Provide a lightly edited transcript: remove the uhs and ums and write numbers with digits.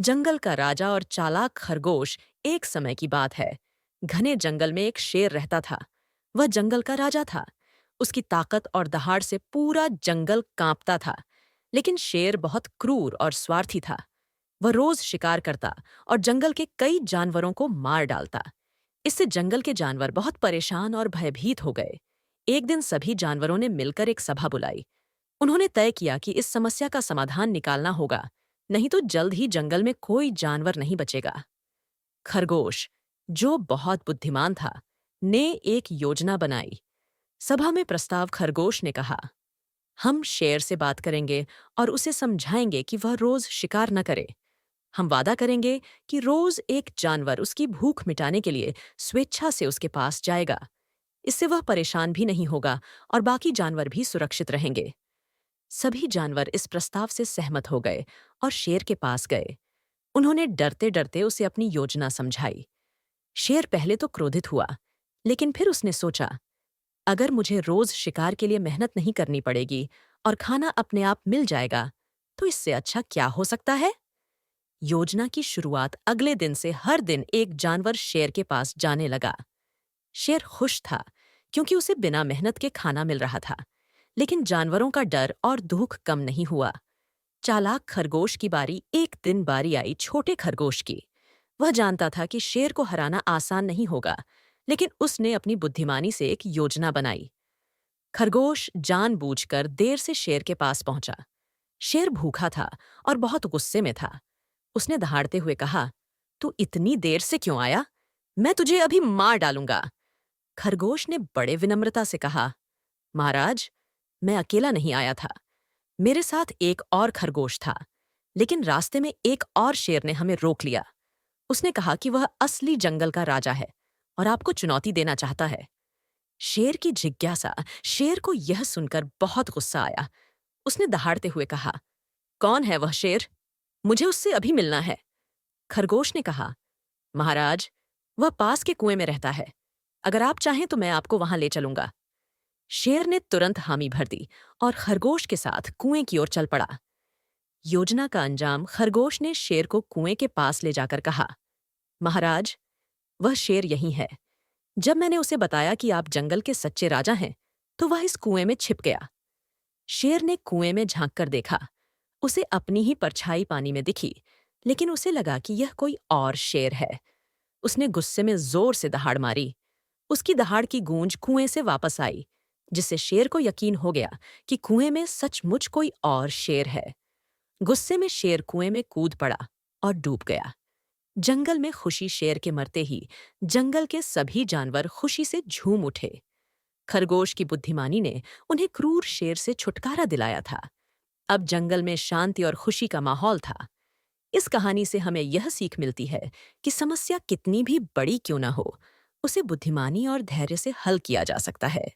जंगल का राजा और चालाक खरगोश। एक समय की बात है। घने जंगल में एक शेर रहता था। वह जंगल का राजा था। उसकी ताकत और दहाड़ से पूरा जंगल कांपता था। लेकिन शेर बहुत क्रूर और स्वार्थी था। वह रोज शिकार करता और जंगल के कई जानवरों को मार डालता। इससे जंगल के जानवर बहुत परेशान और भयभीत हो गए। एक दिन सभी जानवरों ने मिलकर एक सभा बुलाई। उन्होंने तय किया कि इस समस्या का समाधान निकालना होगा, नहीं तो जल्द ही जंगल में कोई जानवर नहीं बचेगा। खरगोश, जो बहुत बुद्धिमान था, ने एक योजना बनाई। सभा में प्रस्ताव खरगोश ने कहा, हम शेर से बात करेंगे और उसे समझाएंगे कि वह रोज शिकार न करे। हम वादा करेंगे कि रोज एक जानवर उसकी भूख मिटाने के लिए स्वेच्छा से उसके पास जाएगा। इससे वह परेशान भी नहीं होगा और बाकी जानवर भी सुरक्षित रहेंगे। सभी जानवर इस प्रस्ताव से सहमत हो गए और शेर के पास गए। उन्होंने डरते डरते उसे अपनी योजना समझाई। शेर पहले तो क्रोधित हुआ, लेकिन फिर उसने सोचा, अगर मुझे रोज शिकार के लिए मेहनत नहीं करनी पड़ेगी और खाना अपने आप मिल जाएगा, तो इससे अच्छा क्या हो सकता है। योजना की शुरुआत अगले दिन से हर दिन एक जानवर शेर के पास जाने लगा। शेर खुश था, क्योंकि उसे बिना मेहनत के खाना मिल रहा था। लेकिन जानवरों का डर और दुख कम नहीं हुआ। चालाक खरगोश की बारी एक दिन बारी आई छोटे खरगोश की। वह जानता था कि शेर को हराना आसान नहीं होगा, लेकिन उसने अपनी बुद्धिमानी से एक योजना बनाई। खरगोश जानबूझकर देर से शेर के पास पहुंचा। शेर भूखा था और बहुत गुस्से में था। उसने दहाड़ते हुए कहा, तू इतनी देर से क्यों आया? मैं तुझे अभी मार डालूंगा। खरगोश ने बड़े विनम्रता से कहा, महाराज, मैं अकेला नहीं आया था। मेरे साथ एक और खरगोश था। लेकिन रास्ते में एक और शेर ने हमें रोक लिया। उसने कहा कि वह असली जंगल का राजा है और आपको चुनौती देना चाहता है। शेर की जिज्ञासा। शेर को यह सुनकर बहुत गुस्सा आया। उसने दहाड़ते हुए कहा, कौन है वह शेर? मुझे उससे अभी मिलना है। खरगोश ने कहा, महाराज, वह पास के कुएं में रहता है। अगर आप चाहें तो मैं आपको वहां ले चलूंगा। शेर ने तुरंत हामी भर दी और खरगोश के साथ कुएं की ओर चल पड़ा। योजना का अंजाम। खरगोश ने शेर को कुएं के पास ले जाकर कहा, महाराज, वह शेर यही है। जब मैंने उसे बताया कि आप जंगल के सच्चे राजा हैं, तो वह इस कुएं में छिप गया। शेर ने कुएं में झांक कर देखा। उसे अपनी ही परछाई पानी में दिखी, लेकिन उसे लगा कि यह कोई और शेर है। उसने गुस्से में जोर से दहाड़ मारी। उसकी दहाड़ की गूंज कुएं से वापस आई, जिससे शेर को यकीन हो गया कि कुएं में सचमुच कोई और शेर है। गुस्से में शेर कुएं में कूद पड़ा और डूब गया। जंगल में खुशी शेर के मरते ही जंगल के सभी जानवर खुशी से झूम उठे। खरगोश की बुद्धिमानी ने उन्हें क्रूर शेर से छुटकारा दिलाया था। अब जंगल में शांति और खुशी का माहौल था। इस कहानी से हमें यह सीख मिलती है कि समस्या कितनी भी बड़ी क्यों न हो, उसे बुद्धिमानी और धैर्य से हल किया जा सकता है।